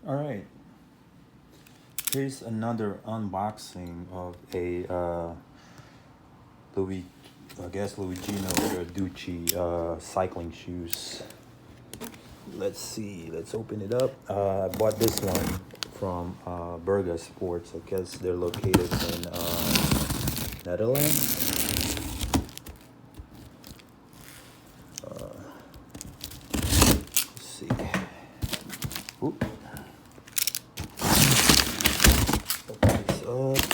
All right, here's another unboxing of a Louis, I guess Luigino Verducci cycling shoes. Let's see. Let's open it up. I bought this one from Burger Sports. I guess they're located in Netherlands. Let's see. Oop. Open this up.